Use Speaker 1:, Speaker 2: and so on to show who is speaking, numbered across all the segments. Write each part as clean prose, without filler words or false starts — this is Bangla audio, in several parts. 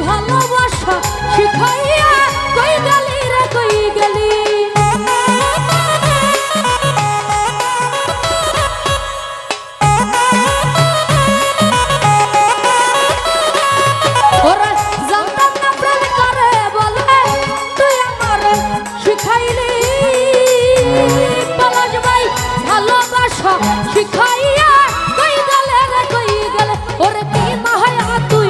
Speaker 1: ভালোবাসা শিখাইয়া কই গেলি রে কই গেলি ওরে জানতাম না প্রেম করে বলে তুই আমার শিখাইলি পলাশ ভাই ভালোবাসা শিখাইয়া কই গেলে রে কই গেলে ওরে কি মায়া তুই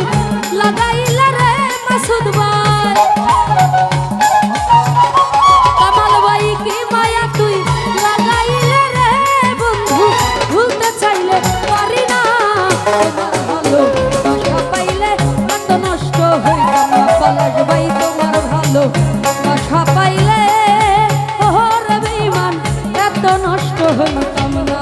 Speaker 1: লাগাইলে রে মাসুদ ভাই কামাল ভাই কি মায়া তুই লাগাইলে রে বন্ধু ভুলতে চাইলে পারি না তোমার ভালো বাসা পাইলে এত নষ্ট হইতাম না পলাশ ভাই তোমার ভালো বাসা পাইলে ওরে বেঈমান এত নষ্ট হইতাম না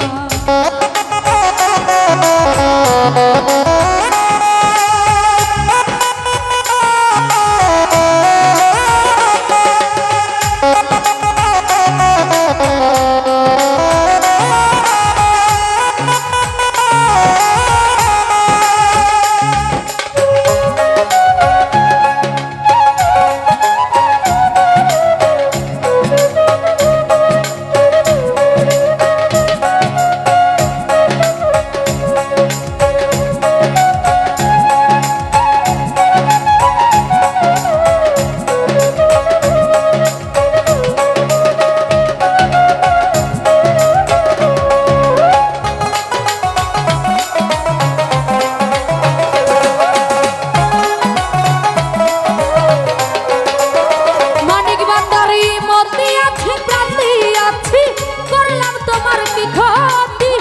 Speaker 1: ক্ষতি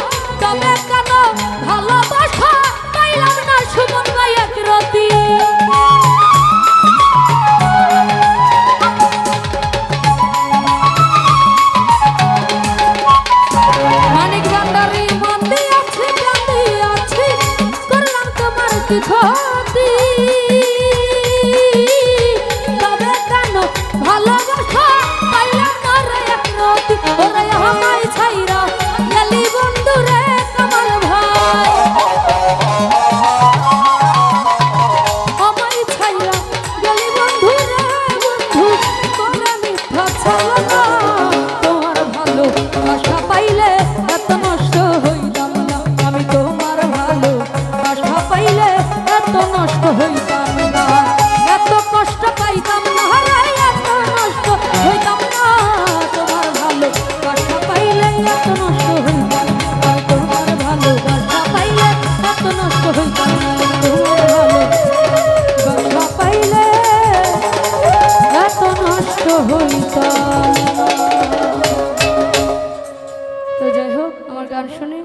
Speaker 1: তবে কেন ভালোবাসা পাইলাম না রে এক রতি ওরে আমায় ছাইরা গেলি বন্ধু রে কামাল ভাই আমায় ছাইরা গেলি বন্ধু রে বন্ধু তোরা মিথ্যা ছলনা তোমার ভালো বাসা পাইলে এত নষ্ট হইতাম না আমি তোমার ভালো বাসা পাইলে এত নষ্ট হইতাম না এত কষ্ট পাইতাম না রে এত নষ্ট হইতাম না তোমার ভালো বাসা পাইলে এত নষ্ট হইতাম না তোমার ভালো বাসা পাইলে এত নষ্ট হইতাম না তোমার ভালো বাসা পাইলে এত নষ্ট হইতাম। তো যাই হোক আমার গান শুনে